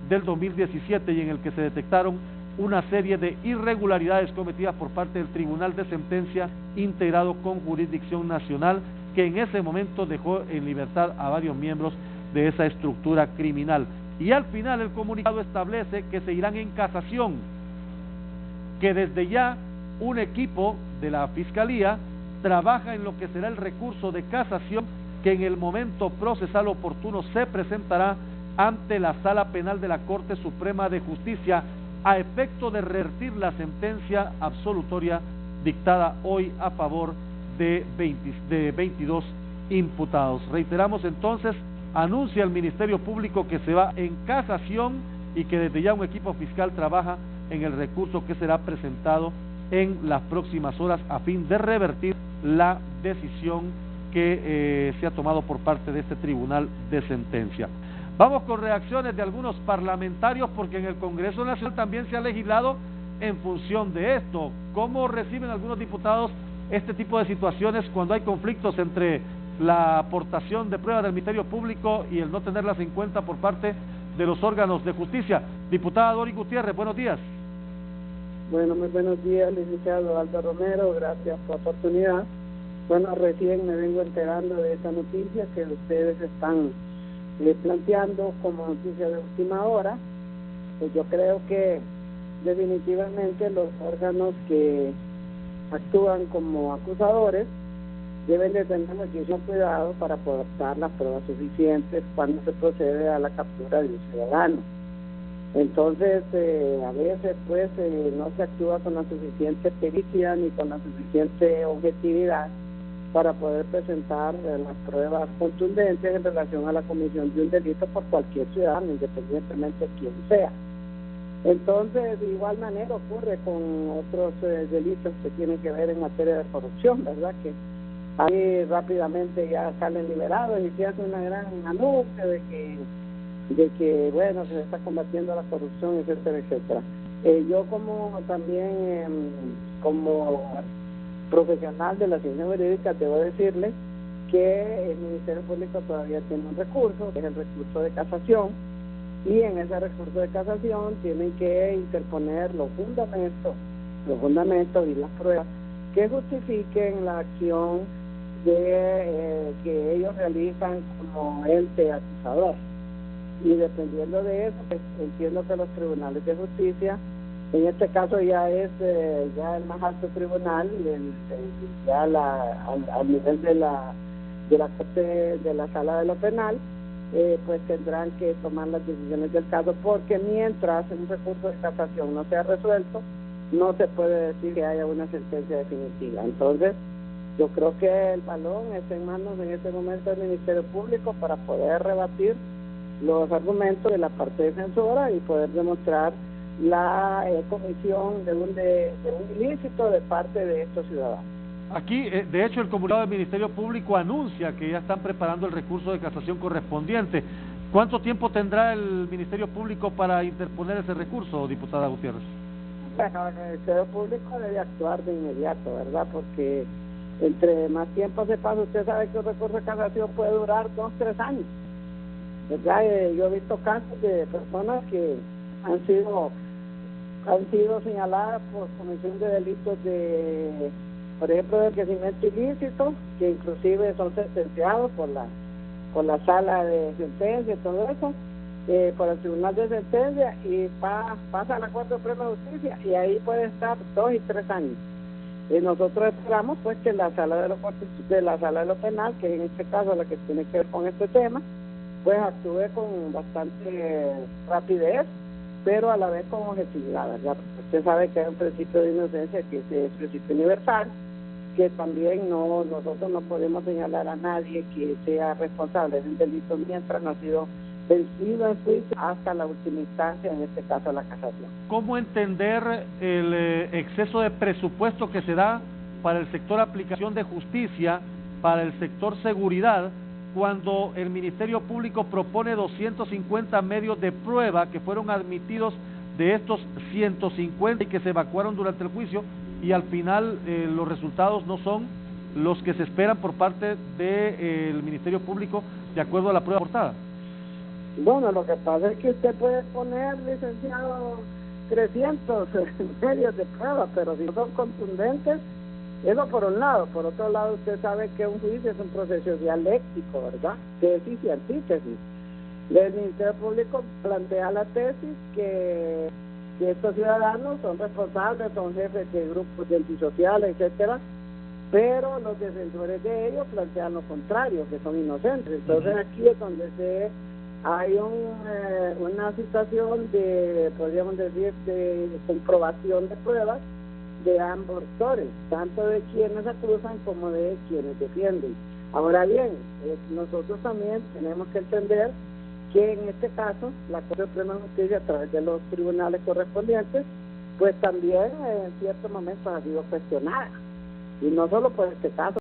A: del 2017 y en el que se detectaron una serie de irregularidades cometidas por parte del Tribunal de Sentencia integrado con Jurisdicción Nacional, que en ese momento dejó en libertad a varios miembros de esa estructura criminal. Y al final el comunicado establece que se irán en casación, que desde ya un equipo de la Fiscalía trabaja en lo que será el recurso de casación, que en el momento procesal oportuno se presentará ante la Sala Penal de la Corte Suprema de Justicia a efecto de revertir la sentencia absolutoria dictada hoy a favor de 22 imputados. Reiteramos entonces, anuncia el Ministerio Público que se va en casación y que desde ya un equipo fiscal trabaja en el recurso que será presentado en las próximas horas a fin de revertir la decisión que se ha tomado por parte de este Tribunal de Sentencia. Vamos con reacciones de algunos parlamentarios, porque en el Congreso Nacional también se ha legislado en función de esto. ¿Cómo reciben algunos diputados este tipo de situaciones cuando hay conflictos entre la aportación de pruebas del Ministerio Público y el no tenerlas en cuenta por parte de los órganos de justicia? Diputada Doris Gutiérrez, buenos días.
K: Bueno, muy buenos días, licenciado Aldo Romero, gracias por la oportunidad. Bueno, recién me vengo enterando de esta noticia que ustedes están planteando como noticia de última hora. Pues yo creo que definitivamente los órganos que actúan como acusadores deben de tener muchísimo cuidado para aportar las pruebas suficientes cuando se procede a la captura de un ciudadano. Entonces, a veces pues no se actúa con la suficiente pericia ni con la suficiente objetividad para poder presentar las pruebas contundentes en relación a la comisión de un delito por cualquier ciudadano, independientemente de quién sea. Entonces, de igual manera ocurre con otros delitos que tienen que ver en materia de corrupción, ¿verdad? Que ahí rápidamente ya salen liberados y se hace una gran anuncio de que bueno, se está combatiendo la corrupción, etcétera, etcétera. Yo como también como profesional de la ciencia jurídica debo decirle que el Ministerio Público todavía tiene un recurso, que es el recurso de casación, y en ese recurso de casación tienen que interponer los fundamentos y las pruebas que justifiquen la acción de que ellos realizan como ente acusador. Y dependiendo de eso, pues, entiendo que los tribunales de justicia, en este caso ya es ya el más alto tribunal, ya al nivel de la corte de la sala de lo penal, pues tendrán que tomar las decisiones del caso, porque mientras un recurso de casación no sea resuelto, no se puede decir que haya una sentencia definitiva. Entonces, yo creo que el balón está en manos en este momento del Ministerio Público para poder rebatir los argumentos de la parte defensora y poder demostrar la comisión de un ilícito de parte de estos ciudadanos.
A: Aquí, de hecho, el comunicado del Ministerio Público anuncia que ya están preparando el recurso de casación correspondiente. ¿Cuánto tiempo tendrá el Ministerio Público para interponer ese recurso, diputada Gutiérrez?
K: Bueno, el Ministerio Público debe actuar de inmediato, ¿verdad? Porque entre más tiempo se pasa, usted sabe que un recurso de casación puede durar 2-3 años, ¿verdad? Yo he visto casos de personas que han sido señaladas por comisión de delitos de, por ejemplo, de enriquecimiento ilícito, que inclusive son sentenciados por la sala de sentencia y todo eso, por el tribunal de sentencia, y pasa a la Corte Suprema de Justicia y ahí puede estar 2 y 3 años. Y nosotros esperamos pues que la sala de lo penal, que en este caso la que tiene que ver con este tema, pues actúe con bastante rapidez, pero a la vez con objetividad, ¿verdad? Porque usted sabe que hay un principio de inocencia que es el principio universal, que también nosotros no podemos señalar a nadie que sea responsable de un delito mientras no ha sido vencido en juicio hasta la última instancia, en este caso la casación.
A: ¿Cómo entender el exceso de presupuesto que se da para el sector aplicación de justicia, para el sector seguridad, cuando el Ministerio Público propone 250 medios de prueba que fueron admitidos de estos 150 y que se evacuaron durante el juicio, y al final los resultados no son los que se esperan por parte del Ministerio Público de acuerdo a la prueba aportada?
K: Bueno, lo que pasa es que usted puede poner, licenciado, 300 medios de prueba, pero si no son contundentes, eso por un lado. Por otro lado, usted sabe que un juicio es un proceso dialéctico, ¿verdad? Tesis y antítesis. El Ministerio Público plantea la tesis que estos ciudadanos son responsables, son jefes de grupos de antisociales, etcétera, pero los defensores de ellos plantean lo contrario, que son inocentes. Entonces aquí es donde hay una situación de, podríamos decir, de comprobación de pruebas de ambos actores, tanto de quienes acusan como de quienes defienden. Ahora bien, nosotros también tenemos que entender que en este caso la Corte Suprema de Justicia, a través de los tribunales correspondientes, pues también en ciertos momentos ha sido cuestionada, y no solo por este caso.